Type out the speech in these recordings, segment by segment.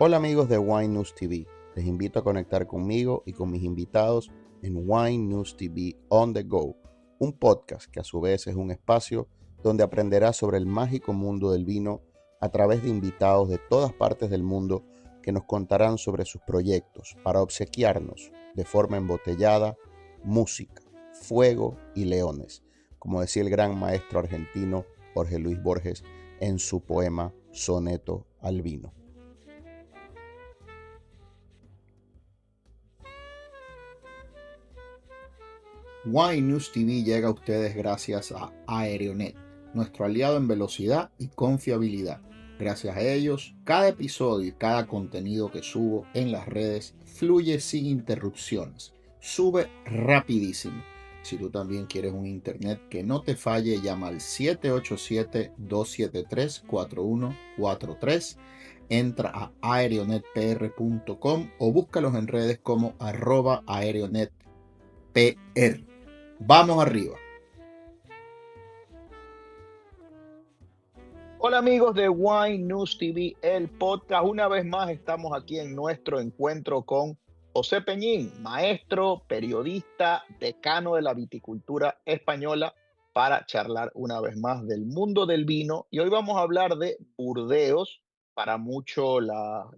Hola amigos de Wine News TV, les invito a conectar conmigo y con mis invitados en Wine News TV On The Go, un podcast que a su vez es un espacio donde aprenderás sobre el mágico mundo del vino a través de invitados de todas partes del mundo que nos contarán sobre sus proyectos para obsequiarnos de forma embotellada música, fuego y leones, como decía el gran maestro argentino Jorge Luis Borges en su poema Soneto al Vino. Wine News TV llega a ustedes gracias a Aerionet, nuestro aliado en velocidad y confiabilidad. Gracias a ellos, cada episodio y cada contenido que subo en las redes fluye sin interrupciones, sube rapidísimo. Si tú también quieres un internet que no te falle, llama al 787-273-4143, entra a aerionetpr.com o búscalos en redes como @aerionetpr. Vamos arriba. Hola amigos de Wine News TV, el podcast. Una vez más estamos aquí en nuestro encuentro con José Peñín, maestro, periodista, decano de la viticultura española, para charlar una vez más del mundo del vino. Y hoy vamos a hablar de Burdeos, para muchos la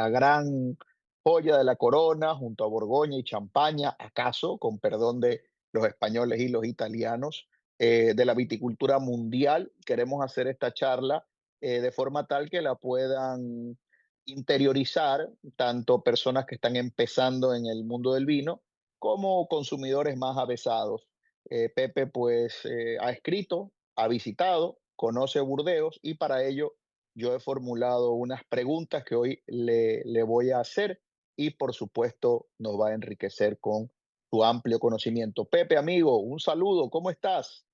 gran joya de la corona, junto a Borgoña y Champaña, acaso, con perdón de los españoles y los italianos, de la viticultura mundial. Queremos hacer esta charla de forma tal que la puedan interiorizar tanto personas que están empezando en el mundo del vino como consumidores más avesados. Pepe pues ha escrito, ha visitado, conoce Burdeos y para ello yo he formulado unas preguntas que hoy le voy a hacer y por supuesto nos va a enriquecer con su amplio conocimiento. Pepe, amigo, un saludo, ¿cómo estás?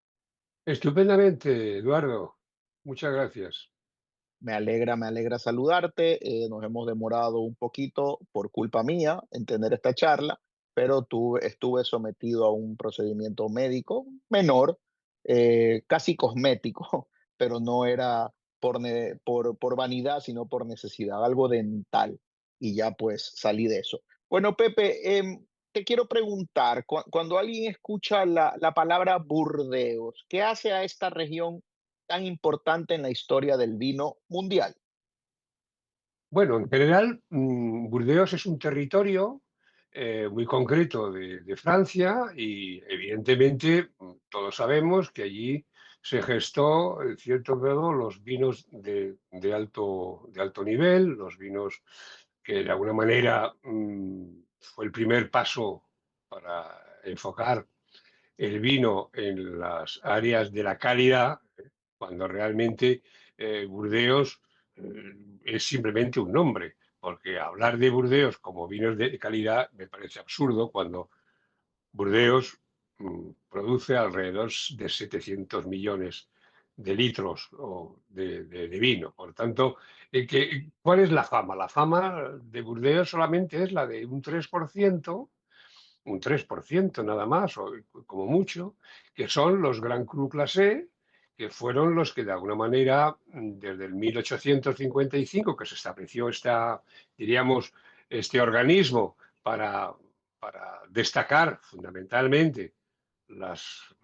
Estupendamente, Eduardo. Muchas gracias. Me alegra saludarte. Nos hemos demorado un poquito por culpa mía en tener esta charla, pero estuve sometido a un procedimiento médico menor, casi cosmético, pero no era por vanidad, sino por necesidad, algo dental, y ya pues salí de eso. Bueno, Pepe, te quiero preguntar, cuando alguien escucha la palabra Burdeos, ¿qué hace a esta región tan importante en la historia del vino mundial? Bueno, en general, Burdeos es un territorio muy concreto de Francia y evidentemente todos sabemos que allí se gestó, en cierto grado, los vinos de alto nivel, los vinos que de alguna manera fue el primer paso para enfocar el vino en las áreas de la calidad, cuando realmente Burdeos es simplemente un nombre, porque hablar de Burdeos como vinos de calidad me parece absurdo cuando Burdeos produce alrededor de 700 millones de litros de vino. Por tanto, ¿cuál es la fama? La fama de Burdeos solamente es la de un 3% nada más, o como mucho, que son los Grand Cru Classé, que fueron los que de alguna manera, desde el 1855, que se estableció diríamos, este organismo para destacar fundamentalmente los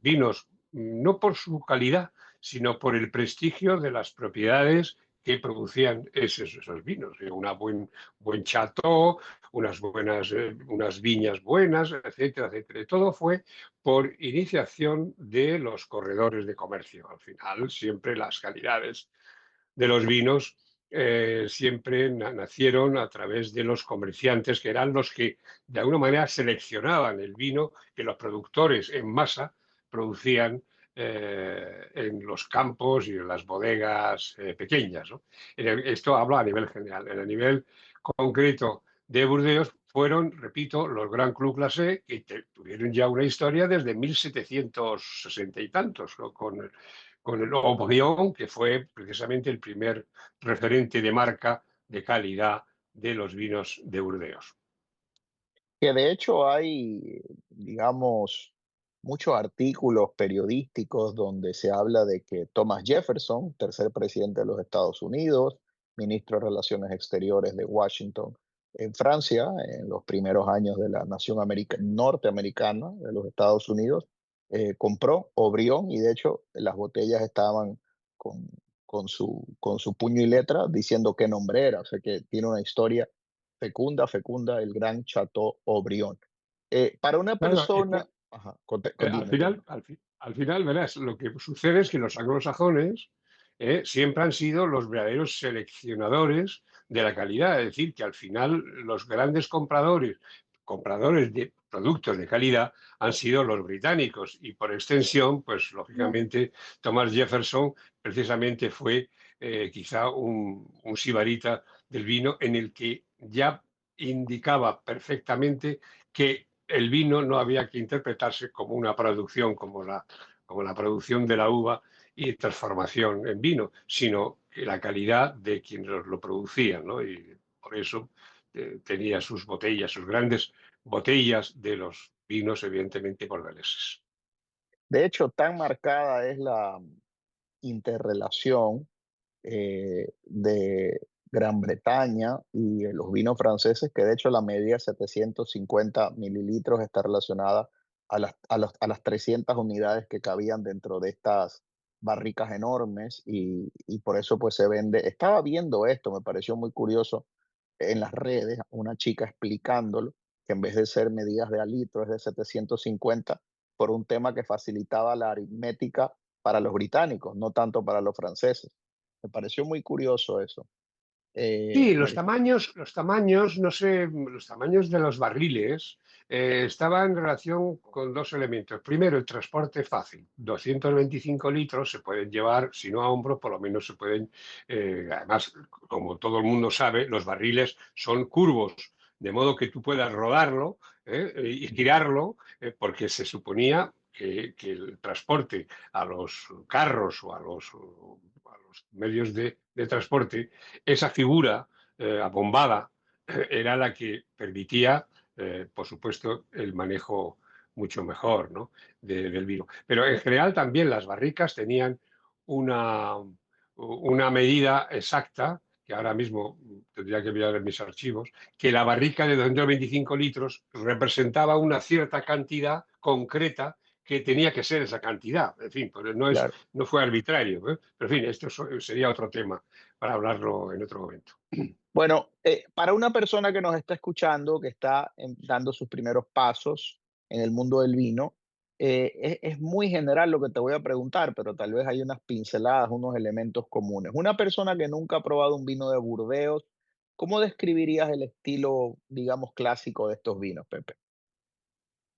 vinos, no por su calidad, sino por el prestigio de las propiedades que producían esos vinos. Buen chateau, unas viñas buenas, etcétera, etcétera. Y todo fue por iniciación de los corredores de comercio. Al final, siempre las calidades de los vinos siempre nacieron a través de los comerciantes, que eran los que de alguna manera seleccionaban el vino que los productores en masa producían en los campos y en las bodegas pequeñas, ¿no? Esto habla a nivel general. En el nivel concreto de Burdeos fueron, repito, los Grand Cru Classé, que tuvieron ya una historia desde 1760 y tantos, ¿no? Con el Haut-Brion, que fue precisamente el primer referente de marca de calidad de los vinos de Burdeos. Que de hecho hay, digamos, muchos artículos periodísticos donde se habla de que Thomas Jefferson, tercer presidente de los Estados Unidos, ministro de Relaciones Exteriores de Washington en Francia, en los primeros años de la nación norteamericana de los Estados Unidos, compró Aubryon y de hecho las botellas estaban con, con su puño y letra diciendo qué nombre era, o sea que tiene una historia fecunda, fecunda, el gran Chateau Aubryon. Para una Claro, persona... Ajá, al dime, final, dime. al final, verás, lo que sucede es que los anglosajones siempre han sido los verdaderos seleccionadores de la calidad. Es decir, que al final los grandes compradores de productos de calidad han sido los británicos y por extensión, pues lógicamente Thomas Jefferson precisamente fue quizá un sibarita del vino en el que ya indicaba perfectamente que el vino no había que interpretarse como una producción, como la producción de la uva y transformación en vino, sino que la calidad de quienes lo producían, ¿no? Y por eso tenía sus botellas, sus grandes botellas de los vinos, evidentemente, borgaleses. De hecho, tan marcada es la interrelación de Gran Bretaña y los vinos franceses, que de hecho la media 750 mililitros está relacionada a las 300 unidades que cabían dentro de estas barricas enormes y por eso pues se vende. Estaba viendo esto, me pareció muy curioso en las redes, una chica explicándolo, que en vez de ser medidas de a litro es de 750 por un tema que facilitaba la aritmética para los británicos, no tanto para los franceses. Me pareció muy curioso eso. Sí, Mari. los tamaños, no sé, los tamaños de los barriles estaban en relación con dos elementos. Primero, el transporte fácil. 225 litros se pueden llevar, si no a hombros, por lo menos se pueden. Además, como todo el mundo sabe, los barriles son curvos, de modo que tú puedas rodarlo y girarlo, porque se suponía que el transporte a los carros o a los medios de transporte, esa figura abombada era la que permitía, por supuesto, el manejo mucho mejor, ¿no? Del vino. Pero en general también las barricas tenían una, una medida exacta, que ahora mismo tendría que mirar en mis archivos, que la barrica de 225 litros representaba una cierta cantidad concreta que tenía que ser esa cantidad. En fin, pues Claro. no fue arbitrario, ¿eh? Pero en fin, esto sería otro tema para hablarlo en otro momento. Bueno, para una persona que nos está escuchando, que está dando sus primeros pasos en el mundo del vino, es muy general lo que te voy a preguntar, pero tal vez hay unas pinceladas, unos elementos comunes. Una persona que nunca ha probado un vino de Burdeos, ¿cómo describirías el estilo, digamos, clásico de estos vinos, Pepe?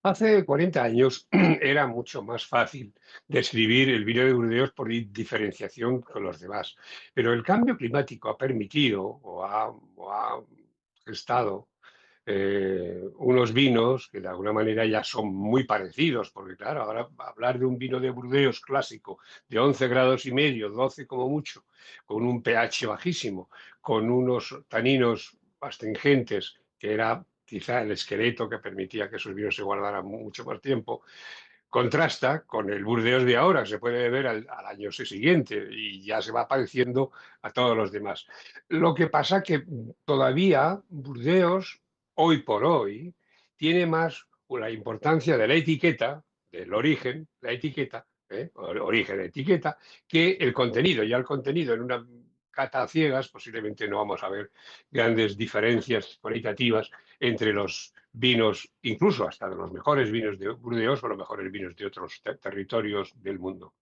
Hace 40 años era mucho más fácil describir el vino de Burdeos por diferenciación con los demás, pero el cambio climático ha permitido o ha gestado unos vinos que de alguna manera ya son muy parecidos, porque claro, ahora hablar de un vino de Burdeos clásico de 11 grados y medio, 12 como mucho, con un pH bajísimo, con unos taninos astringentes, que era quizá el esqueleto que permitía que esos vinos se guardaran mucho más tiempo, contrasta con el Burdeos de ahora, se puede ver al año siguiente y ya se va pareciendo a todos los demás. Lo que pasa que todavía Burdeos, hoy por hoy, tiene más la importancia de la etiqueta, del origen, la etiqueta, origen de etiqueta, que el contenido. Ya el contenido en una cata a ciegas posiblemente no vamos a ver grandes diferencias cualitativas entre los vinos, incluso hasta de los mejores vinos de Burdeos o los mejores vinos de otros territorios del mundo.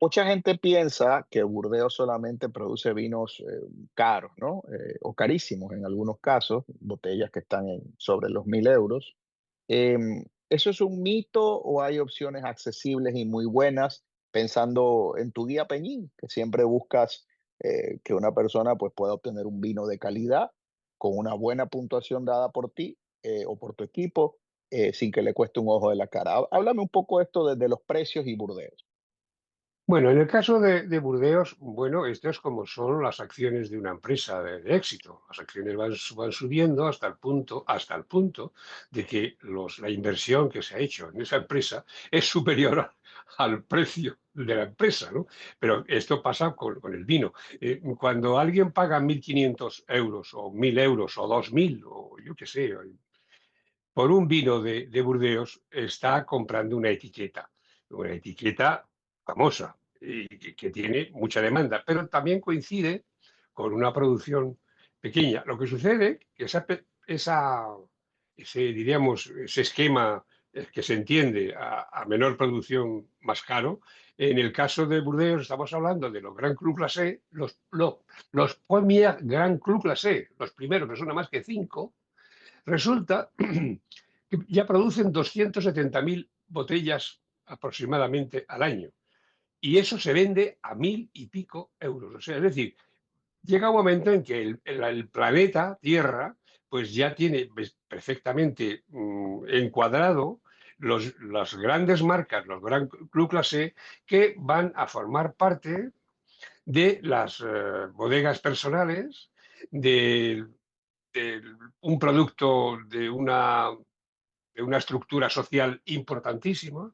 Mucha gente piensa que Burdeos solamente produce vinos caros, ¿no? O carísimos en algunos casos, botellas que están sobre los 1.000 euros. ¿Eso es un mito o hay opciones accesibles y muy buenas pensando en tu guía Peñín, que siempre buscas que una persona pues, pueda obtener un vino de calidad con una buena puntuación dada por ti o por tu equipo sin que le cueste un ojo de la cara? Háblame un poco esto de los precios y Burdeos. Bueno, en el caso de Burdeos, bueno, esto es como son las acciones de una empresa de éxito. Las acciones van subiendo hasta el punto de que la inversión que se ha hecho en esa empresa es superior al precio de la empresa, ¿no? Pero esto pasa con el vino. Cuando alguien paga 1.500 euros o 1.000 euros o 2.000 o yo qué sé, por un vino de Burdeos, está comprando una etiqueta famosa y que tiene mucha demanda, pero también coincide con una producción pequeña. Lo que sucede que diríamos, ese esquema que se entiende a menor producción más caro, en el caso de Burdeos estamos hablando de los Grand Cru Classé, los Premier Grand Cru Classé, los primeros, que son nada más que cinco. Resulta que ya producen 270.000 botellas aproximadamente al año. Y eso se vende a 1.000 y pico euros. O sea, es decir, llega un momento en que el planeta Tierra pues ya tiene perfectamente encuadrado las grandes marcas, los Gran Cru Classé, que van a formar parte de las bodegas personales, de, de un producto de una estructura social importantísima.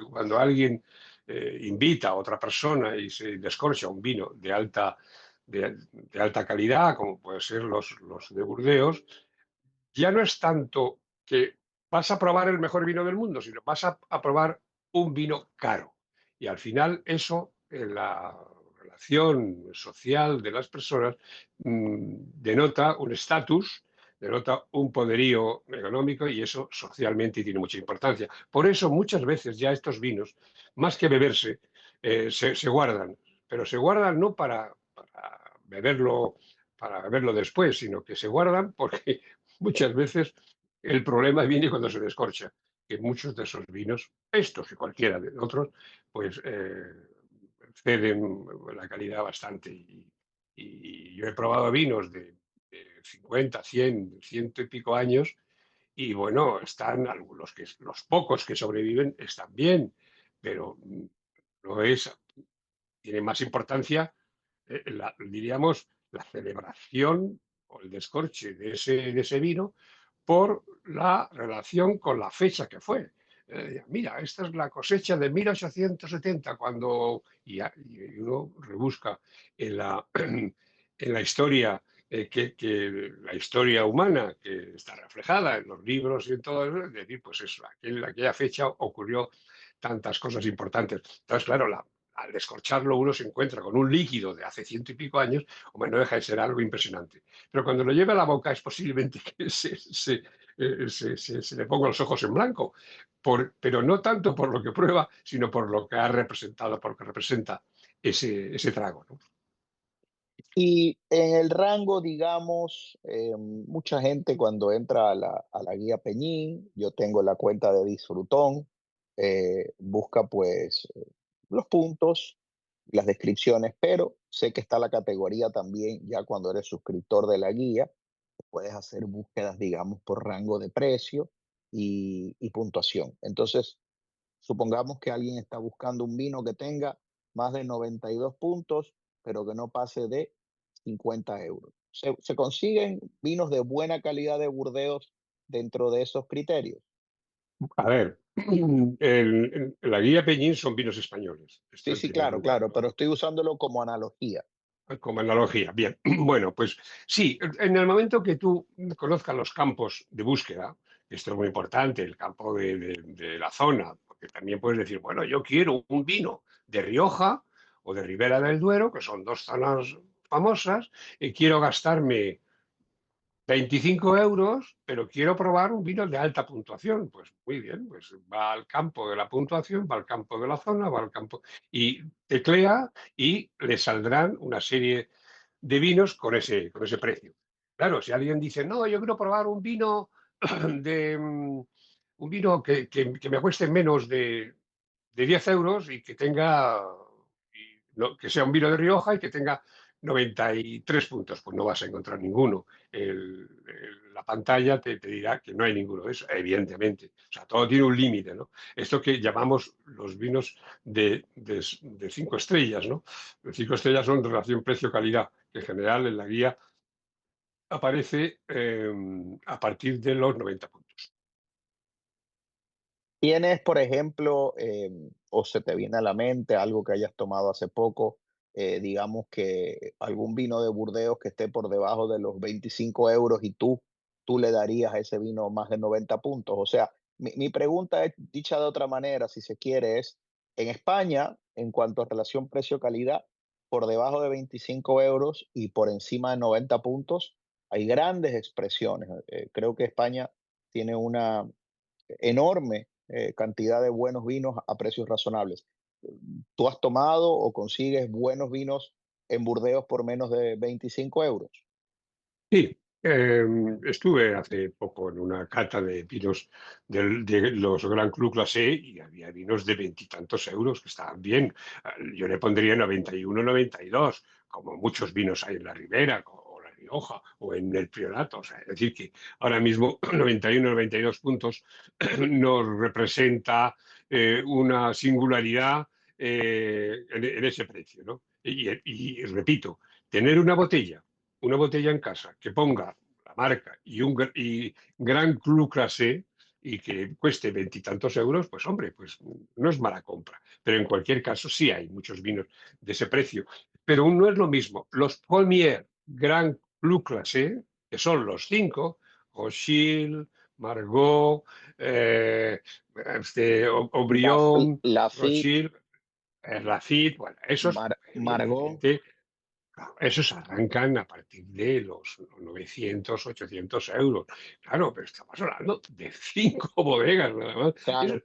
Cuando alguien invita a otra persona y se descorcha un vino de alta calidad, como pueden ser los de Burdeos, ya no es tanto que vas a probar el mejor vino del mundo, sino vas a probar un vino caro. Y al final eso, en la relación social de las personas, denota un estatus, denota un poderío económico y eso socialmente tiene mucha importancia. Por eso muchas veces ya estos vinos, más que beberse, se guardan, pero se guardan no beberlo, para beberlo después, sino que se guardan porque muchas veces el problema viene cuando se descorcha, que muchos de esos vinos, estos y cualquiera de otros, pues ceden la calidad bastante. Y yo he probado vinos de 50, 100, ciento y pico años y bueno, están algunos los pocos que sobreviven están bien, pero no es, tiene más importancia, diríamos, la celebración o el descorche de ese vino por la relación con la fecha que fue. Mira, esta es la cosecha de 1870, y uno rebusca en la, en la historia, la historia humana que está reflejada en los libros y en todo eso, es decir, pues eso, aquella fecha ocurrió tantas cosas importantes. Entonces, claro, al descorcharlo uno se encuentra con un líquido de hace ciento y pico años, hombre, no deja de ser algo impresionante. Pero cuando lo lleva a la boca es posiblemente que se le pongan los ojos en blanco, pero no tanto por lo que prueba, sino por lo que ha representado, por lo que representa ese trago, ¿no? Y en el rango, digamos, mucha gente cuando entra a la guía Peñín, yo tengo la cuenta de Disfrutón, busca pues los puntos, las descripciones, pero sé que está la categoría también ya cuando eres suscriptor de la guía, puedes hacer búsquedas, digamos, por rango de precio y puntuación. Entonces, supongamos que alguien está buscando un vino que tenga más de 92 puntos, pero que no pase de 50 euros. ¿Se consiguen vinos de buena calidad de Burdeos dentro de esos criterios? A ver, la guía Peñín son vinos españoles, esto Sí, en sí, primer claro, lugar, claro, ¿no? pero estoy usándolo como analogía. Como analogía. Bien, bueno, pues sí, en el momento que tú conozcas los campos de búsqueda, esto es muy importante, el campo de la zona, porque también puedes decir, bueno, yo quiero un vino de Rioja o de Ribera del Duero, que son dos zonas famosas, y quiero gastarme 25 euros, pero quiero probar un vino de alta puntuación. Pues muy bien, pues va al campo de la puntuación, va al campo de la zona, va al campo y teclea y le saldrán una serie de vinos con ese precio. Claro, si alguien dice, no, yo quiero probar un vino un vino que me cueste menos de 10 euros y que tenga, que sea un vino de Rioja y que tenga 93 puntos, pues no vas a encontrar ninguno. La pantalla te dirá que no hay ninguno de eso, evidentemente. O sea, todo tiene un límite, ¿no? Esto que llamamos los vinos de 5 estrellas, ¿no? Los 5 estrellas son relación precio-calidad, que en general en la guía aparece a partir de los 90 puntos. Tienes, por ejemplo, o se te viene a la mente algo que hayas tomado hace poco, digamos que algún vino de Burdeos que esté por debajo de los 25 euros y tú le darías a ese vino más de 90 puntos. O sea, mi pregunta es, dicha de otra manera, si se quiere, es, en España, en cuanto a relación precio-calidad, por debajo de 25 euros y por encima de 90 puntos, hay grandes expresiones. Creo que España tiene una enorme cantidad de buenos vinos a precios razonables. ¿Tú has tomado o consigues buenos vinos en Burdeos por menos de 25 euros? Sí, estuve hace poco en una cata de vinos de los Grand Cru Classé y había vinos de veintitantos euros que estaban bien. Yo le pondría 91, 92, como muchos vinos hay en la Ribera o la Rioja o en el Priorato. O sea, es decir, que ahora mismo 91, 92 puntos nos representa una singularidad en ese precio, ¿no? Y repito, tener una botella en casa que ponga la marca y Gran Cru Classé y que cueste veintitantos euros, pues hombre, pues no es mala compra. Pero en cualquier caso sí hay muchos vinos de ese precio. Pero no es lo mismo. Los Premier Gran Cru Classé, que son los cinco, Rothschild, Margaux, Aubryon, Lafitte, Rothschild, Lafite, bueno, esos, Margot, evidentemente, claro, esos arrancan a partir de los 900, 800 euros. Claro, pero estamos hablando de cinco bodegas nada más. claro, Eh,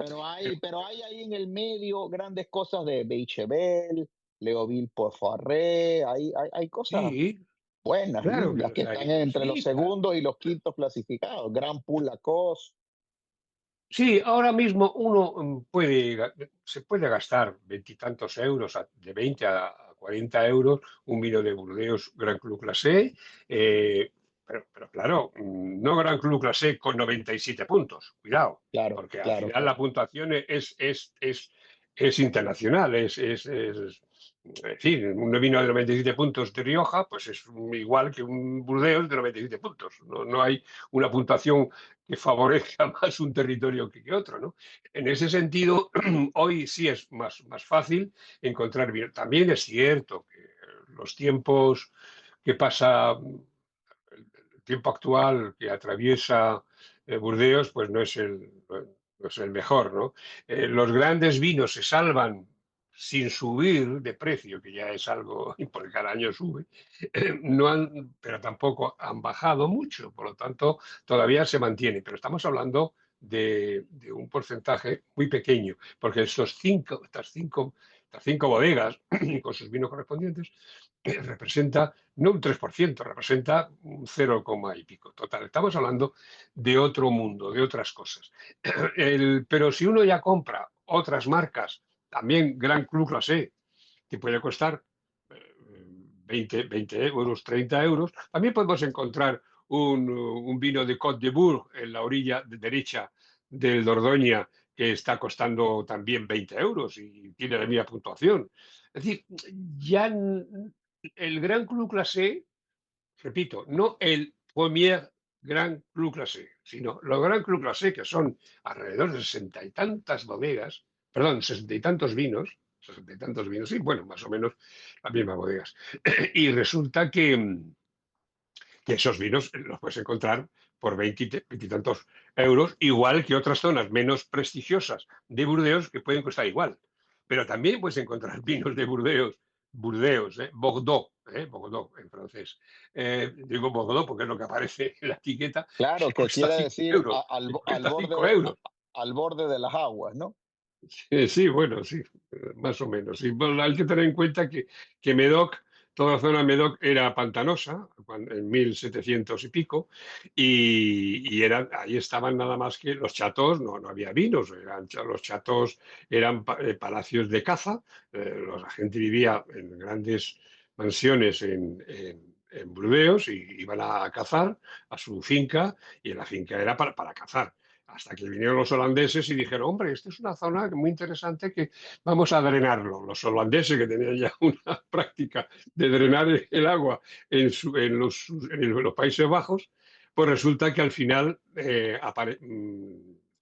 pero hay ahí en el medio grandes cosas de Beichabel, Leoville Poifaré, hay cosas sí, buenas, claro que lindas, que los están hay. entre los Sí, claro. segundos y los quintos clasificados. Gran Pool Lacoste, Sí, ahora mismo uno se puede gastar veintitantos euros, de 20 a 40 euros, un vino de Burdeos Gran Cru Classé, pero claro, no Gran Cru Classé con 97 puntos, cuidado, claro, porque al claro, final la puntuación es internacional, es decir, un vino de 97 puntos de Rioja, pues es igual que un Burdeos de 97 puntos, no hay una puntuación que favorezca más un territorio que otro, ¿no? En ese sentido, hoy sí es más fácil encontrar bien. También es cierto que los tiempos que pasa, el tiempo actual que atraviesa Burdeos, pues no es el mejor, ¿no? Los grandes vinos se salvan sin subir de precio, que ya es algo, porque cada año sube, pero tampoco han bajado mucho, por lo tanto todavía se mantiene, pero estamos hablando de un porcentaje muy pequeño, porque estas cinco bodegas con sus vinos correspondientes representa no un 3%, representa un 0, y pico. Total, estamos hablando de otro mundo, de otras cosas. Pero si uno ya compra otras marcas, también Gran Cru Classé, que puede costar 20 euros, 30 euros, también podemos encontrar un vino de Côte de Bourg en la orilla derecha del Dordoña que está costando también 20 euros y tiene la misma puntuación. Es decir, ya el Gran Cru Classé, repito, no el Premier Gran Cru Classé, sino los Gran Cru Classé, que son alrededor de sesenta y tantas bodegas, perdón, sesenta y tantos vinos, sesenta y tantos vinos, sí, bueno, más o menos las mismas bodegas. Y resulta que esos vinos los puedes encontrar por 20 y tantos euros, igual que otras zonas menos prestigiosas de Burdeos que pueden costar igual. Pero también puedes encontrar vinos de Burdeos, Bordeaux en francés. Digo Bordeaux porque es lo que aparece en la etiqueta, claro, que que cuesta quiere 5 decir euros, que al cuesta 5 euros. al borde de las aguas, ¿no? Sí, bueno, sí, más o menos. Y bueno, hay que tener en cuenta que Medoc, toda la zona de Medoc era pantanosa en 1700 y pico, ahí estaban nada más que los chateaux, no había vinos, los chateaux eran palacios de caza, la gente vivía en grandes mansiones en Burdeos y iban a cazar a su finca y en la finca era para cazar hasta que vinieron los holandeses y dijeron, hombre, esta es una zona muy interesante que vamos a drenarlo. Los holandeses que tenían ya una práctica de drenar el agua en los Países Bajos, pues resulta que al final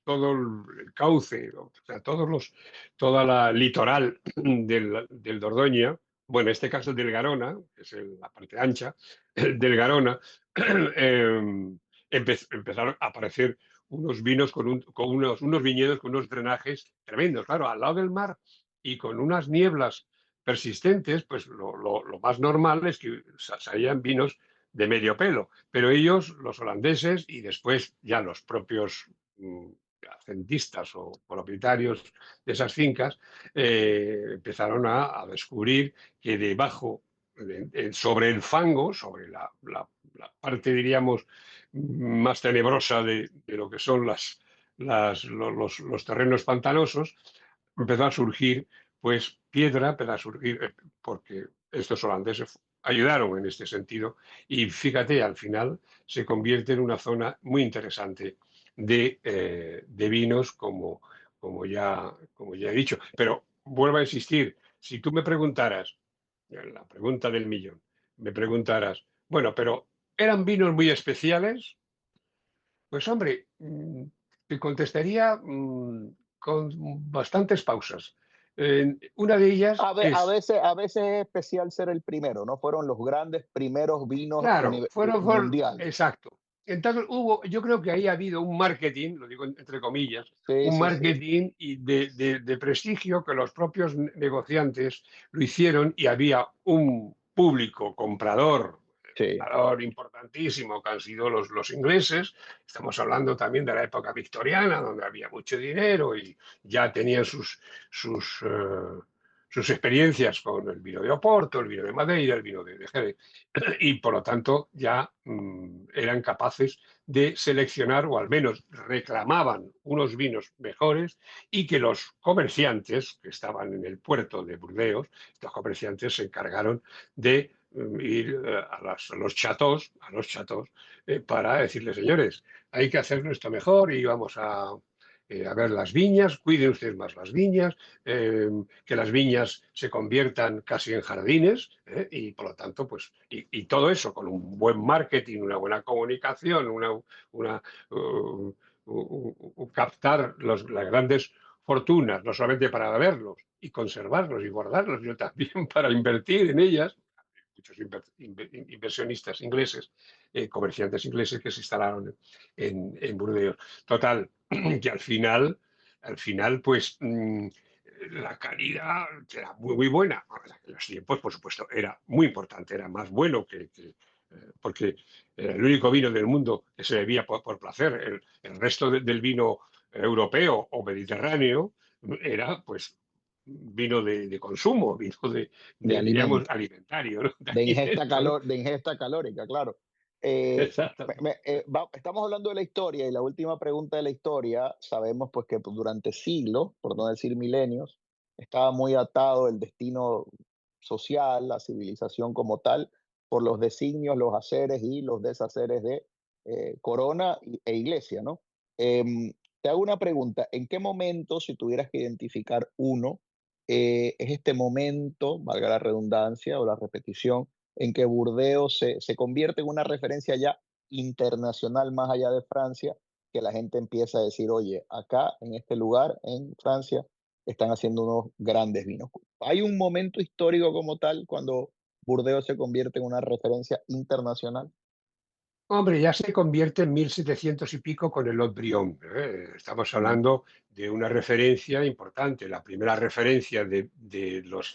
todo el cauce, o sea, toda la litoral del Dordoña, bueno, en este caso del Garona, que es la parte ancha del Garona, empezaron a aparecer unos vinos con unos viñedos con unos drenajes tremendos, claro, al lado del mar y con unas nieblas persistentes, pues lo más normal es que salían vinos de medio pelo, pero ellos, los holandeses y después ya los propios hacentistas o propietarios de esas fincas, empezaron a descubrir que debajo, sobre el fango, sobre la parte, diríamos, más tenebrosa de lo que son los terrenos pantanosos, empezó a surgir pues piedra, empezó a surgir, porque estos holandeses ayudaron en este sentido, y fíjate, al final se convierte en una zona muy interesante de vinos, como ya he dicho. Pero vuelvo a insistir, si tú me preguntaras, la pregunta del millón, me preguntaras, bueno, pero ¿eran vinos muy especiales? Pues hombre, te contestaría con bastantes pausas. Una de ellas es, A veces es especial ser el primero, ¿no? Fueron los grandes primeros vinos claro, mundiales. exacto. Entonces yo creo que ahí ha habido un marketing, lo digo entre comillas, Sí, un sí, sí. marketing y de prestigio que los propios negociantes lo hicieron, y había un público Sí. comprador importantísimo, que han sido los ingleses. Estamos hablando también de la época victoriana, donde había mucho dinero y ya tenían sus, eh, sus experiencias con el vino de Oporto, el vino de Madeira, el vino de Jerez, y por lo tanto ya eran capaces de seleccionar, o al menos reclamaban, unos vinos mejores, y que los comerciantes que estaban en el puerto de Burdeos, estos comerciantes se encargaron de ir a los chateaux, para decirles, señores, hay que hacerlo esto mejor y vamos a ver las viñas, cuiden ustedes más las viñas, que las viñas se conviertan casi en jardines, y por lo tanto, pues, y todo eso con un buen marketing, una buena comunicación, una, captar las grandes fortunas, no solamente para beberlos y conservarlos y guardarlos, sino también para invertir en ellas. Muchos inversionistas ingleses, comerciantes ingleses que se instalaron en Burdeos. Total, que al final pues la calidad era muy, muy buena. En los tiempos, por supuesto, era muy importante, era más bueno porque era el único vino del mundo que se bebía por placer. El resto del vino europeo o mediterráneo era pues vino de consumo, vino De diríamos, alimento, alimentario, ¿no? De de ingesta, alimento, ¿no? de ingesta calórica, claro. Eh, Exactamente. estamos hablando de la historia y la última pregunta de la historia, sabemos pues que pues, durante siglos, por no decir milenios, estaba muy atado el destino social, la civilización como tal, por los designios, los haceres y los deshaceres de corona e iglesia, ¿no? Em, te hago una pregunta, ¿en qué momento, si tuvieras que identificar uno, es este momento, valga la redundancia o la repetición, en que Burdeos se convierte en una referencia ya internacional más allá de Francia, que la gente empieza a decir, oye, acá en este lugar, en Francia, están haciendo unos grandes vinos? ¿Hay un momento histórico como tal cuando Burdeos se convierte en una referencia internacional? Hombre, ya se convierte en 1700 y pico con el Haut-Brion. Estamos Mm, hablando de una referencia importante, la primera referencia de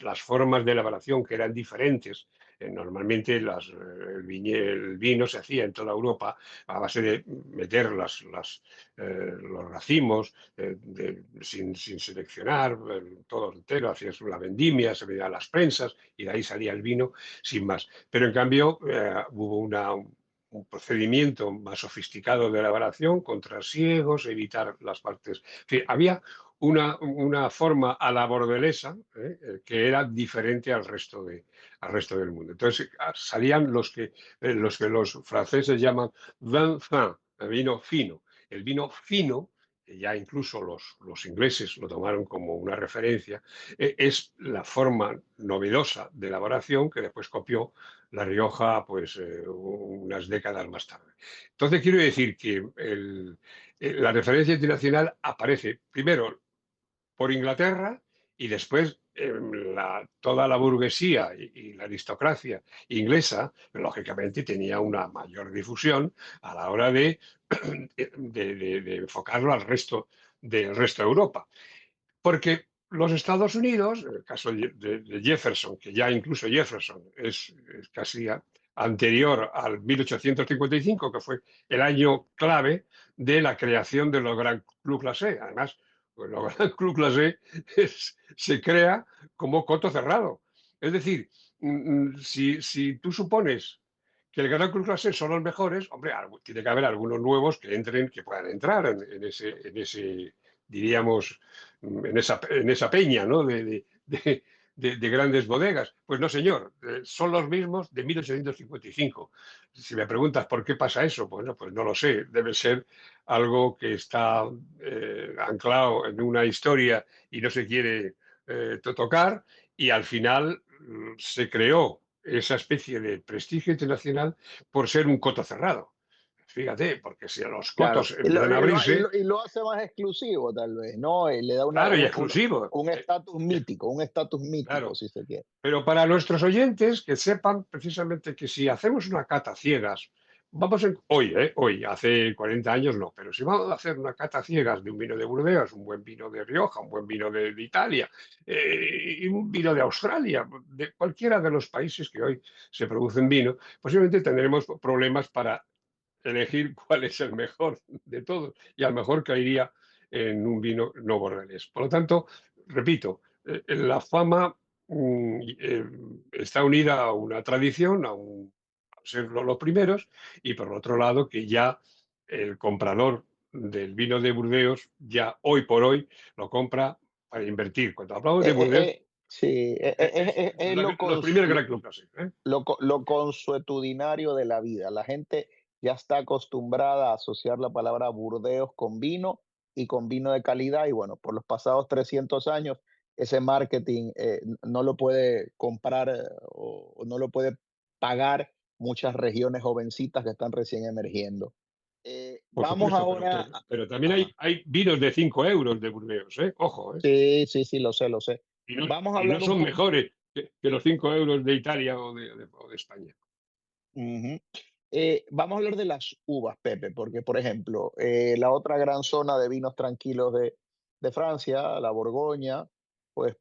las formas de elaboración, que eran diferentes. Normalmente el vino se hacía en toda Europa a base de meter los racimos, sin seleccionar, todo entero, hacías la vendimia, se veían las prensas y de ahí salía el vino sin más. Pero en cambio hubo un procedimiento más sofisticado de elaboración con trasiegos, evitar las partes. En fin, había una forma a la bordelesa, que era diferente al resto del mundo. Entonces salían los franceses llaman vin fin, el vino fino. El vino fino que ya incluso los ingleses lo tomaron como una referencia, es la forma novedosa de elaboración que después copió La Rioja pues, unas décadas más tarde. Entonces quiero decir que la referencia internacional aparece primero por Inglaterra y después toda la burguesía y la aristocracia inglesa, lógicamente, tenía una mayor difusión a la hora de enfocarlo al del resto de Europa. Porque los Estados Unidos, en el caso de Jefferson, que ya incluso Jefferson es casi anterior al 1855, que fue el año clave de la creación de los Gran Club Clase. Además, pues, los Gran Club Clase se crea como coto cerrado. Es decir, si tú supones que el Gran Club Clase son los mejores, hombre, tiene que haber algunos nuevos que entren, que puedan entrar en ese diríamos, en esa peña, ¿no? de grandes bodegas. Pues no, señor, son los mismos de 1855. Si me preguntas por qué pasa eso, pues no lo sé. Debe ser algo que está anclado en una historia y no se quiere tocar, y al final se creó esa especie de prestigio internacional por ser un coto cerrado. Fíjate, porque si los Claro, cotos empiezan a abrirse, y lo hace más exclusivo tal vez, ¿no? Y le da claro, y exclusivo. un estatus mítico, Claro. si se quiere. Pero para nuestros oyentes, que sepan precisamente que si hacemos una cata ciegas, hoy, hace 40 años no, pero si vamos a hacer una cata ciegas de un vino de Burdeos, un buen vino de Rioja, un buen vino de Italia, y un vino de Australia, de cualquiera de los países que hoy se producen vino, posiblemente tendremos problemas para elegir cuál es el mejor de todos, y a lo mejor caería en un vino no bordelés. Por lo tanto, repito, la fama está unida a una tradición, a ser los primeros, y por otro lado que ya el comprador del vino de Burdeos ya hoy por hoy lo compra para invertir. Cuando hablamos de Burdeos, Sí, es los primeros Gran Club Classic, ¿eh? lo consuetudinario de la vida. La gente ya está acostumbrada a asociar la palabra Burdeos con vino y con vino de calidad. Y bueno, por los pasados 300 años, ese marketing no lo puede comprar o no lo puede pagar muchas regiones jovencitas que están recién emergiendo. Por Vamos supuesto, pero, ahora. pero, pero también Ajá. hay vinos de 5 euros de Burdeos, ¿eh? Ojo, ¿eh? Sí, sí, sí, lo sé, lo sé. Y no, Vamos a y no hablar un son poco. mejores que los 5 euros de Italia o de España. Ujú. Vamos a hablar de las uvas, Pepe, porque, por ejemplo, la otra gran zona de vinos tranquilos de Francia, la Borgoña, pues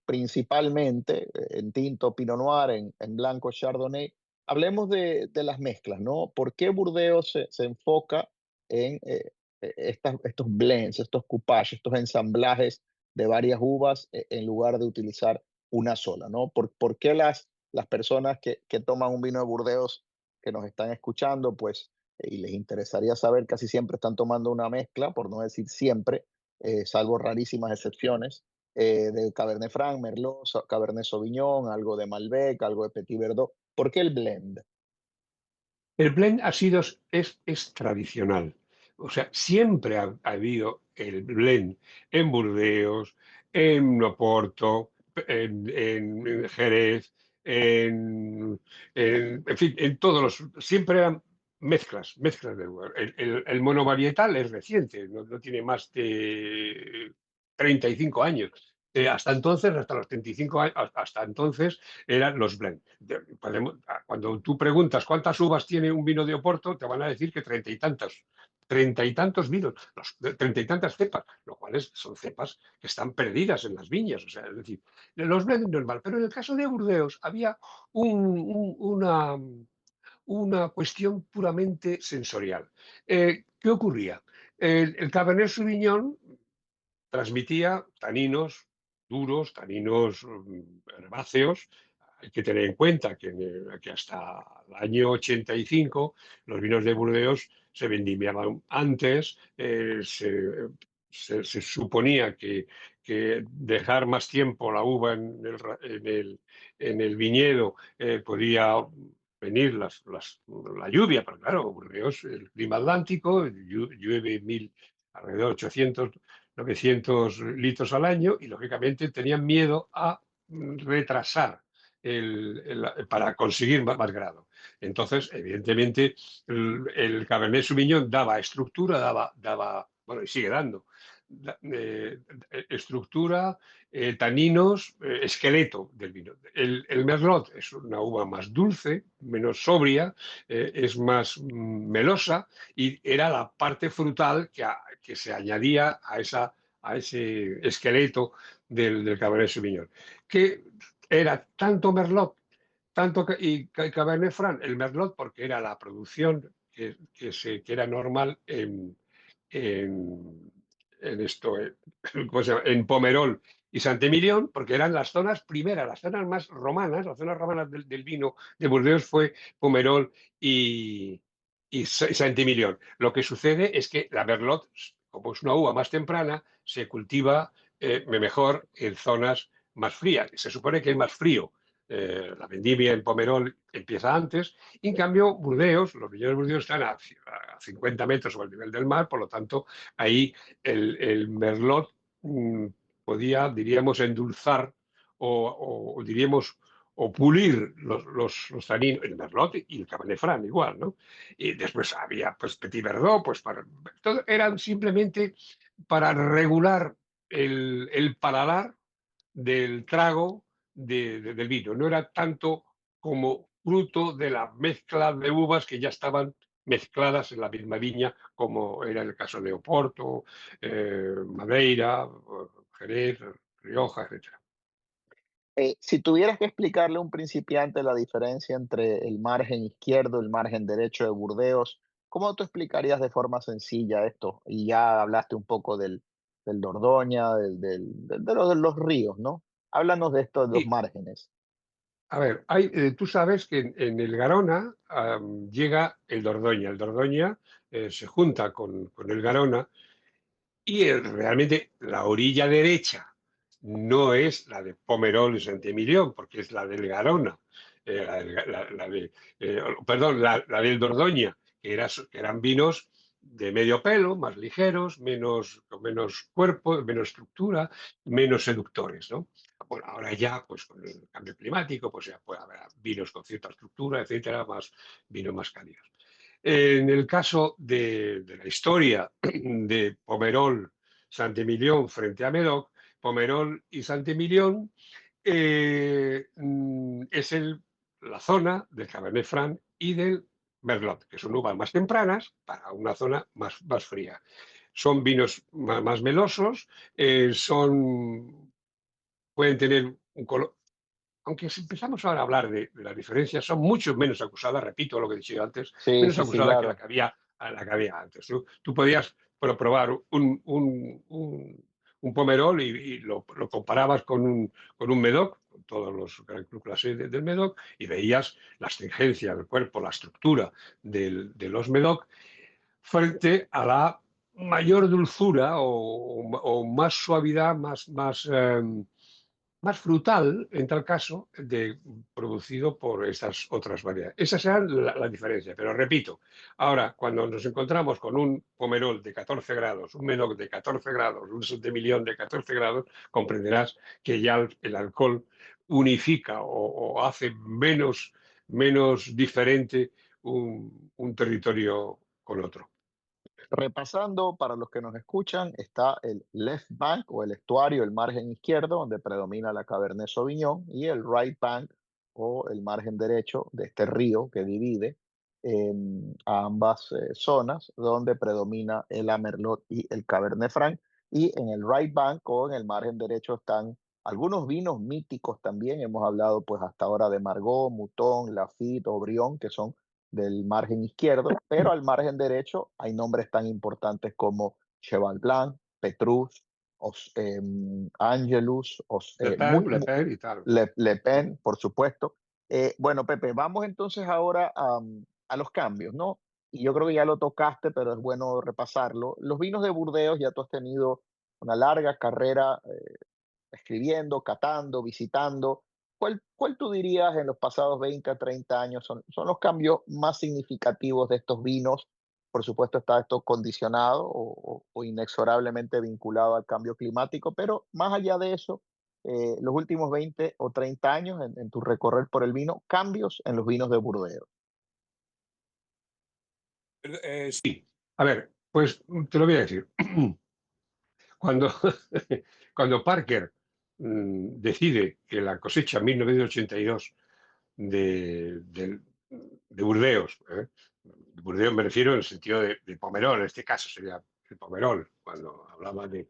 principalmente en tinto Pinot Noir, en blanco Chardonnay. Hablemos de las mezclas, ¿no? ¿Por qué Burdeos se enfoca en estos blends, estos coupages, estos ensamblajes de varias uvas en lugar de utilizar una sola, ¿no? ¿Por qué las personas que toman un vino de Burdeos que nos están escuchando, pues, y les interesaría saber, casi siempre están tomando una mezcla, por no decir siempre, salvo rarísimas excepciones, de Cabernet Franc, Merlot, Cabernet Sauvignon, algo de Malbec, algo de Petit Verdot? ¿Por qué el blend? El blend es tradicional. O sea, siempre ha habido el blend en Burdeos, en Oporto, en Jerez, en fin, en todos siempre eran mezclas de lugar. El monovarietal es reciente, no tiene más de 35 años. Hasta entonces, hasta los 35 años, hasta entonces eran los blend. Cuando tú preguntas cuántas uvas tiene un vino de Oporto, te van a decir que treinta y tantos vinos, treinta y tantas cepas, lo cual son cepas que están perdidas en las viñas. O sea, es decir, los blend normal. Pero en el caso de Burdeos había una cuestión puramente sensorial. ¿Qué ocurría? El Cabernet Sauvignon transmitía taninos duros, taninos herbáceos. Hay que tener en cuenta que hasta el año 85 los vinos de Burdeos se vendimiaban antes, se suponía que dejar más tiempo la uva en el viñedo podía venir la lluvia, pero claro, Burdeos, el clima atlántico, llueve alrededor de 800, 900 litros al año, y lógicamente tenían miedo a retrasar para conseguir más grado. Entonces, evidentemente, el Cabernet Sauvignon daba estructura, bueno, y sigue dando estructura, taninos, esqueleto del vino. El Merlot es una uva más dulce, menos sobria, es más melosa, y era la parte frutal que se añadía a ese esqueleto del Cabernet Sauvignon, que era tanto Merlot y Cabernet Franc. El Merlot porque era la producción que era normal en, en esto, ¿cómo se llama? En Pomerol y Saint-Emilion, porque eran las zonas primeras, las zonas más romanas, las zonas romanas del vino de Burdeos fue Pomerol y Saint-Emilion. Lo que sucede es que la Merlot, como es una uva más temprana, se cultiva mejor en zonas más frías. Se supone que es más frío. La vendimia en Pomerol empieza antes, y en cambio Burdeos, los viñedos de Burdeos están a 50 metros sobre el nivel del mar, por lo tanto ahí el Merlot podía, diríamos, endulzar o diríamos, o pulir los taninos, el Merlot y el Cabernet Franc igual, ¿no? Y después había, pues, Petit Verdot, pues, todo eran simplemente para regular el paladar del trago del vino. No era tanto como fruto de la mezcla de uvas que ya estaban mezcladas en la misma viña, como era el caso de Oporto, Madeira, Jerez, Rioja, etcétera. Si tuvieras que explicarle a un principiante la diferencia entre el margen izquierdo y el margen derecho de Burdeos, ¿cómo tú explicarías de forma sencilla esto? Y ya hablaste un poco del Dordoña, de los ríos, ¿no? Háblanos de estos dos Y, márgenes. a ver, tú sabes que en el Garona llega el Dordoña. El Dordoña se junta con el Garona. Y realmente la orilla derecha no es la de Pomerol y Saint-Emilion, porque es la del Garona, perdón, la del Dordoña, que eran vinos de medio pelo, más ligeros, con menos cuerpo, menos estructura, menos seductores, ¿no? Bueno, ahora ya, pues con el cambio climático, pues ya puede haber vinos con cierta estructura, etcétera, vinos más cálidos. En el caso de la historia de Pomerol, Saint-Emilion frente a Médoc, Pomerol y Saint-Emilion es la zona del Cabernet Franc y del Merlot, que son uvas más tempranas para una zona más fría. Son vinos más melosos, pueden tener un color, aunque si empezamos ahora a hablar de las diferencias, son mucho menos acusadas, repito lo que he dicho antes, Sí, menos sí, sí, acusadas que claro. la que había antes. Tú podías probar un Pomerol y lo comparabas con un Médoc, con todos los clases del Médoc, y veías la astringencia del cuerpo, la estructura de los Médoc frente a la mayor dulzura o más suavidad, más frutal, en tal caso, producido por estas otras variedades. Esas eran la diferencia, pero repito, ahora cuando nos encontramos con un Pomerol de 14 grados, un Médoc de 14 grados, un Saint-Emilion de 14 grados, comprenderás que ya el alcohol unifica o hace menos diferente un territorio con otro. Repasando, para los que nos escuchan, está el left bank o el estuario, el margen izquierdo, donde predomina la Cabernet Sauvignon, y el right bank o el margen derecho de este río que divide a ambas zonas, donde predomina el Merlot y el Cabernet Franc. Y en el right bank o en el margen derecho están algunos vinos míticos también. Hemos hablado pues hasta ahora de Margaux, Mouton, Lafite, Aubryon, que son del margen izquierdo, pero al margen derecho hay nombres tan importantes como Cheval Blanc, Petrus, Angelus, Le Pen y tal. Le Pen, por supuesto. Bueno, Pepe, vamos entonces ahora a los cambios, ¿no? Y yo creo que ya lo tocaste, pero es bueno repasarlo. Los vinos de Burdeos, ya tú has tenido una larga carrera escribiendo, catando, visitando. ¿Cuál tú dirías en los pasados 20 a 30 años son los cambios más significativos de estos vinos? por supuesto está esto condicionado o inexorablemente vinculado al cambio climático, pero más allá de eso, los últimos 20 o 30 años en tu recorrer por el vino, cambios en los vinos de Burdeos. Sí, a ver, pues te lo voy a decir. Cuando, cuando Parker decide que la cosecha 1982 de Burdeos, de Burdeos me refiero en el sentido de Pomerol, en este caso sería el Pomerol, cuando hablaba de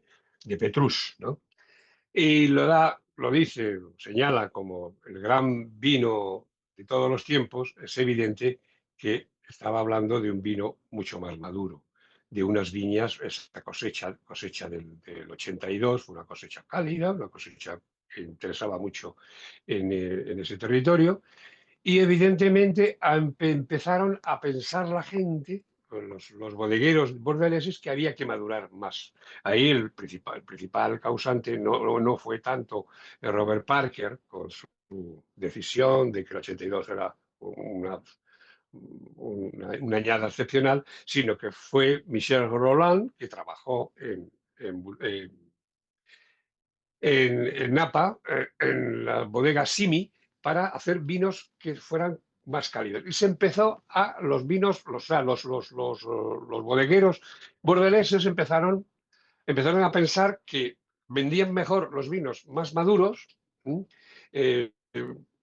Petrus, ¿no? Y lo dice, lo señala como el gran vino de todos los tiempos, es evidente que estaba hablando de un vino mucho más maduro, de unas viñas, esta cosecha del 82, fue una cosecha cálida, una cosecha que interesaba mucho en ese territorio, y evidentemente empezaron a pensar la gente, pues, los bodegueros bordeleses, que había que madurar más. Ahí el principal causante no fue tanto Robert Parker, con su decisión de que el 82 era una añada excepcional, sino que fue Michel Roland, que trabajó en Napa, en la bodega Simi, para hacer vinos que fueran más cálidos. Y se empezó a los vinos, o sea, los bodegueros bordeleses empezaron a pensar que vendían mejor los vinos más maduros, eh,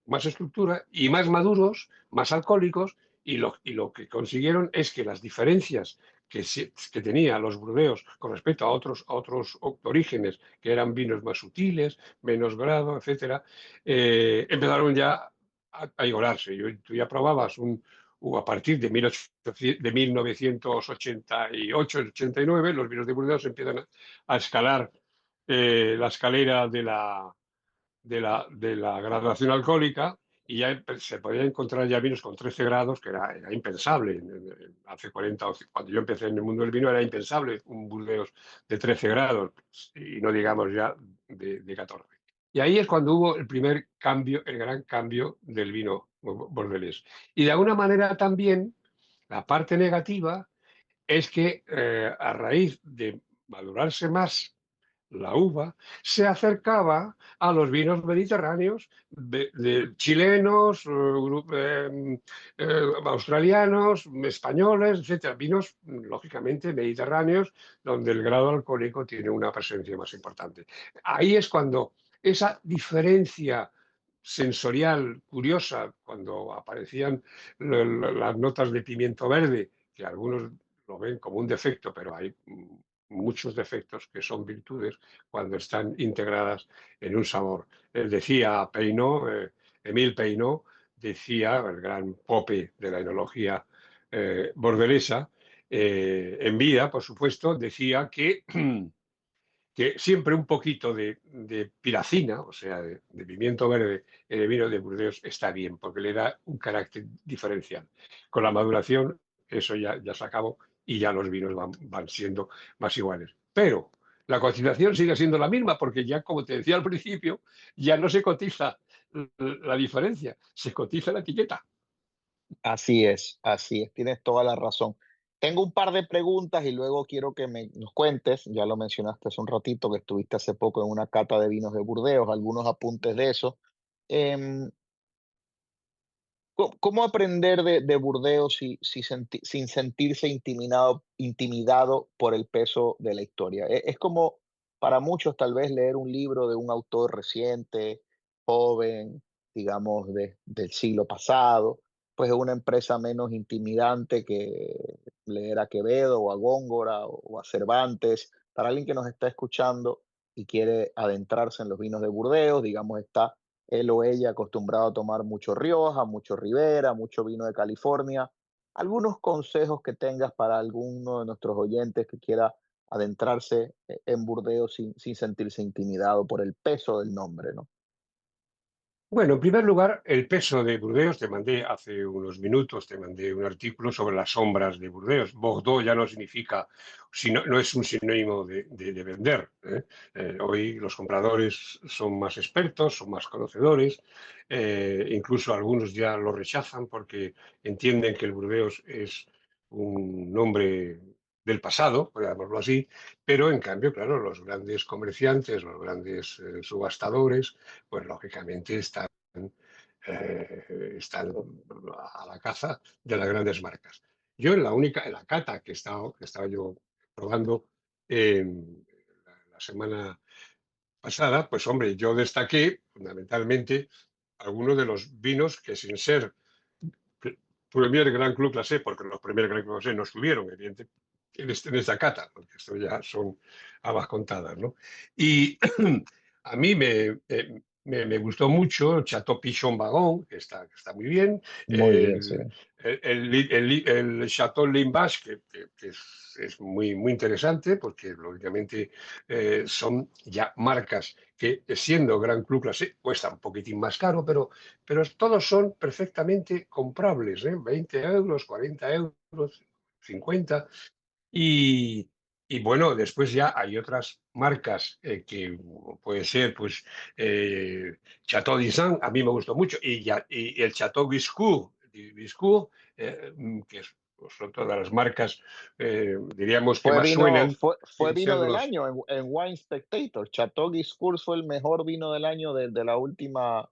más estructura y más maduros, más alcohólicos, y lo que consiguieron es que las diferencias que tenía los Burdeos con respecto a otros orígenes, que eran vinos más sutiles, menos grado, etcétera, empezaron ya a igualarse. Tú ya probabas a partir de 1988-89, los vinos de Burdeos empiezan a escalar la escalera de la graduación alcohólica, y ya se podía encontrar ya vinos con 13 grados, que era impensable. Hace 40 cuando yo empecé en el mundo del vino, era impensable un Burdeos de 13 grados, y no digamos ya de 14. Y ahí es cuando hubo el primer cambio, el gran cambio del vino bordelés. Y de alguna manera también la parte negativa es que a raíz de madurarse más la uva, se acercaba a los vinos mediterráneos de chilenos, australianos, españoles, etcétera. Vinos, lógicamente, mediterráneos, donde el grado alcohólico tiene una presencia más importante. Ahí es cuando esa diferencia sensorial curiosa, cuando aparecían las notas de pimiento verde, que algunos lo ven como un defecto, pero hay muchos defectos que son virtudes cuando están integradas en un sabor. Él decía Peinot, Émile Peinot, decía, el gran pope de la enología bordelesa, en vida, por supuesto, decía que siempre un poquito de piracina, o sea, de pimiento verde en el vino de Burdeos está bien, porque le da un carácter diferencial. Con la maduración, eso ya se acabó, y ya los vinos van siendo más iguales. Pero la cotización sigue siendo la misma, porque ya, como te decía al principio, ya no se cotiza la diferencia, se cotiza la etiqueta. Así es, tienes toda la razón. Tengo un par de preguntas y luego quiero que nos cuentes, ya lo mencionaste hace un ratito, que estuviste hace poco en una cata de vinos de Burdeos, algunos apuntes de eso. Em, ¿Cómo aprender de Burdeos sin sentirse intimidado por el peso de la historia? Es como para muchos tal vez leer un libro de un autor reciente, joven, digamos, del siglo pasado, pues es una empresa menos intimidante que leer a Quevedo o a Góngora o a Cervantes. Para alguien que nos está escuchando y quiere adentrarse en los vinos de Burdeos, digamos, está él o ella acostumbrado a tomar mucho Rioja, mucho Ribera, mucho vino de California. Algunos consejos que tengas para alguno de nuestros oyentes que quiera adentrarse en Burdeos sin sentirse intimidado por el peso del nombre, ¿no? Bueno, en primer lugar, el peso de Burdeos. Te mandé hace unos minutos, te mandé un artículo sobre las sombras de Burdeos. Bordeaux ya no significa, no es un sinónimo de vender, ¿eh? Hoy los compradores son más expertos, son más conocedores, incluso algunos ya lo rechazan porque entienden que el Burdeos es un nombre del pasado, por llamarlo así, pero en cambio, claro, los grandes comerciantes, los grandes subastadores, pues lógicamente están a la caza de las grandes marcas. Yo en la cata que estaba yo probando la semana pasada, pues hombre, yo destaqué fundamentalmente algunos de los vinos que sin ser Premier Grand Cru Classé, porque los Premier Grand Cru Classé no estuvieron, evidentemente, en esta cata, porque esto ya son habas contadas, ¿no? Y a mí me gustó mucho el Chateau Pichon Bagon, que está muy bien, Muy bien, sí. el Chateau Limbache, que es muy interesante, porque lógicamente son marcas que, siendo Gran Cru Classé, cuesta un poquitín más caro, pero todos son perfectamente comprables, ¿eh? 20 euros, 40 euros, 50. Y, y bueno, después ya hay otras marcas que puede ser, pues, Chateau d'Issan, a mí me gustó mucho, y el Chateau Giscourt, que son todas las marcas, diríamos, que más suenan, Fue sin ser vino del los... año en Wine Spectator. Chateau Giscourt fue el mejor vino del año de la última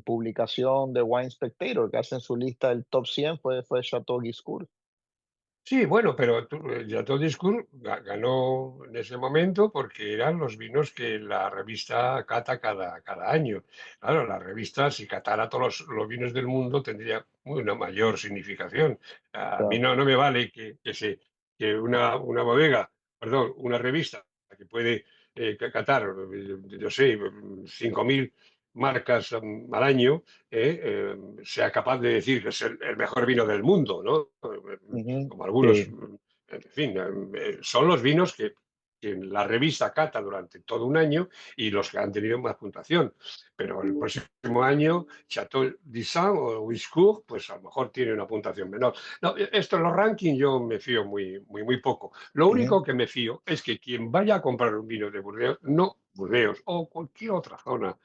publicación de Wine Spectator, que hacen su lista del top 100, fue Chateau Giscourt. Sí, bueno, pero Chateau Discours ganó en ese momento porque eran los vinos que la revista cata cada año. Claro, la revista, si catara todos los vinos del mundo, tendría una mayor significación. A mí Claro. no me vale que una bodega, perdón, una revista que puede catar, yo sé, 5.000 marcas al año, sea capaz de decir que es el mejor vino del mundo, ¿no? Ujú, Como algunos, sí. en fin, son los vinos que la revista cata durante todo un año y los que han tenido más puntuación. Pero el próximo año, Chateau d'Issan o Wiscourt, pues a lo mejor tiene una puntuación menor. No, esto en los rankings yo me fío muy poco. Lo Ujú, único que me fío es que quien vaya a comprar un vino de Burdeos, no Burdeos o cualquier otra zona,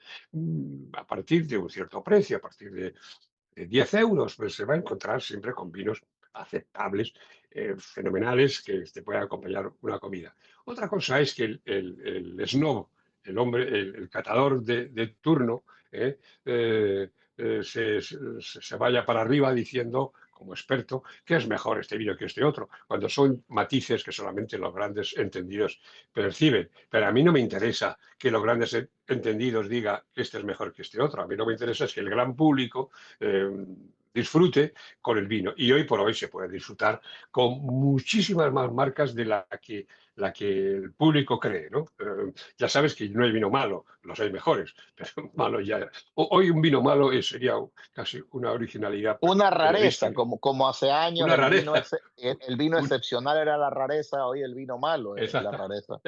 a partir de un cierto precio, a partir de 10 euros, pues se va a encontrar siempre con vinos aceptables, fenomenales, que te puedan acompañar una comida. Otra cosa es que el snob, el hombre, el catador de turno, eh, eh, se vaya para arriba diciendo, como experto, que es mejor este vino que este otro, cuando son matices que solamente los grandes entendidos perciben. Pero a mí no me interesa que los grandes entendidos digan que este es mejor que este otro. A mí lo que me interesa es que el gran público eh, disfrute con el vino. Y hoy por hoy se puede disfrutar con muchísimas más marcas de la que el público cree, ¿no? Ya sabes que no hay vino malo, los hay mejores, pero malo ya. Hoy un vino malo sería casi una originalidad Una rareza, periodística, como hace años una rareza. el vino Un, excepcional era la rareza, hoy el vino malo es la exacto. rareza.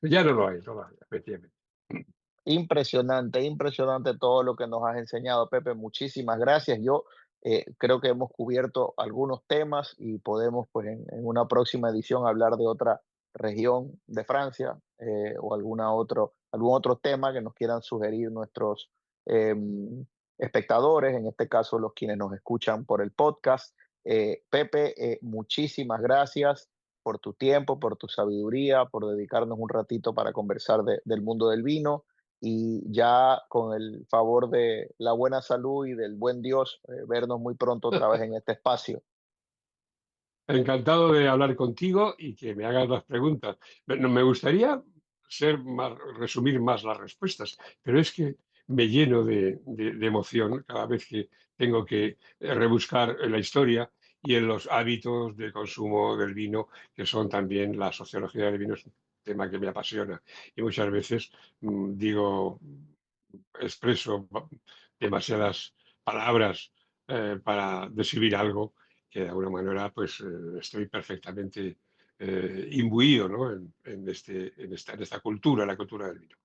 Ya no lo hay, efectivamente. Impresionante, impresionante todo lo que nos has enseñado, Pepe. Muchísimas gracias. Yo creo que hemos cubierto algunos temas y podemos, pues, en una próxima edición hablar de otra región de Francia o algún otro tema que nos quieran sugerir nuestros espectadores, en este caso los quienes nos escuchan por el podcast. Pepe, muchísimas gracias por tu tiempo, por tu sabiduría, por dedicarnos un ratito para conversar del mundo del vino y ya con el favor de la buena salud y del buen Dios, vernos muy pronto otra vez en este espacio. Encantado de hablar contigo y que me hagas las preguntas. Me gustaría resumir más las respuestas, pero es que me lleno de emoción cada vez que tengo que rebuscar en la historia y en los hábitos de consumo del vino, que son también la sociología del vino, es un tema que me apasiona. Y muchas veces expreso demasiadas palabras para describir algo que de alguna manera pues estoy perfectamente imbuido, ¿no? En esta cultura, la cultura del vino.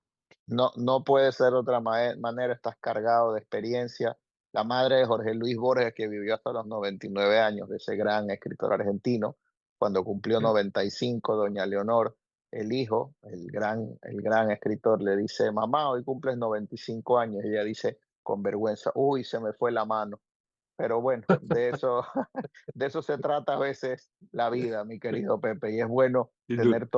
No puede ser de otra manera, estás cargado de experiencia. La madre de Jorge Luis Borges, que vivió hasta los 99 años, de ese gran escritor argentino, cuando cumplió ¿Eh? 95, doña Leonor, el hijo, el gran escritor, le dice, mamá, hoy cumples 95 años. Y ella dice con vergüenza, uy, se me fue la mano. pero bueno, de eso se trata a veces la vida, mi querido Pepe, y es bueno Sin duda. tener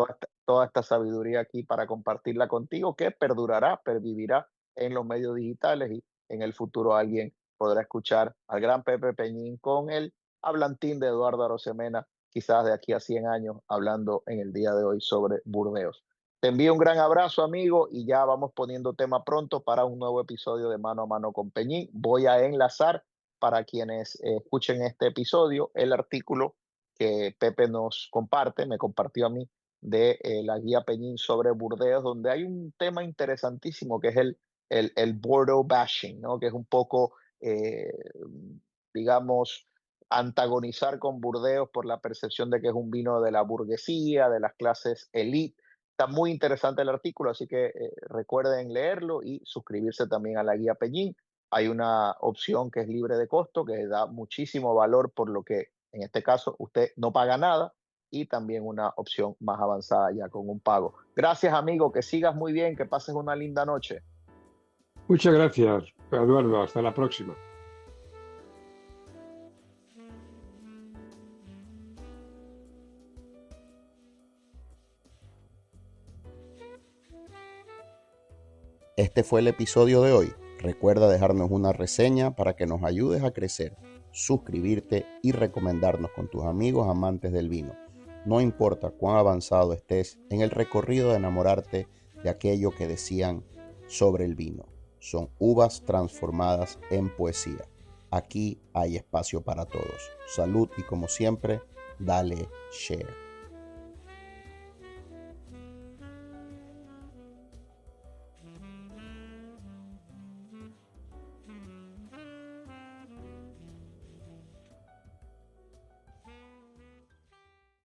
toda esta sabiduría aquí para compartirla contigo, que perdurará, pervivirá en los medios digitales y en el futuro alguien podrá escuchar al gran Pepe Peñín con el hablantín de Eduardo Arosemena, quizás de aquí a 100 años, hablando en el día de hoy sobre Burdeos. Te envío un gran abrazo, amigo, y ya vamos poniendo tema pronto para un nuevo episodio de Mano a Mano con Peñín. Voy a enlazar para quienes escuchen este episodio el artículo que Pepe nos comparte, me compartió a mí, de la guía Peñín sobre Burdeos, donde hay un tema interesantísimo que es el Bordeaux bashing, ¿no? Que es un poco, digamos, antagonizar con Burdeos por la percepción de que es un vino de la burguesía, de las clases elite. Está muy interesante el artículo, así que recuerden leerlo y suscribirse también a la guía Peñín. Hay una opción que es libre de costo, que da muchísimo valor, por lo que en este caso usted no paga nada, y también una opción más avanzada ya con un pago. Gracias, amigo, que sigas muy bien, que pases una linda noche. Muchas gracias, Eduardo. Hasta la próxima. Este fue el episodio de hoy. Recuerda dejarnos una reseña para que nos ayudes a crecer, suscribirte y recomendarnos con tus amigos amantes del vino. No importa cuán avanzado estés en el recorrido de enamorarte de aquello que decían sobre el vino. Son uvas transformadas en poesía. Aquí hay espacio para todos. Salud y como siempre, dale share.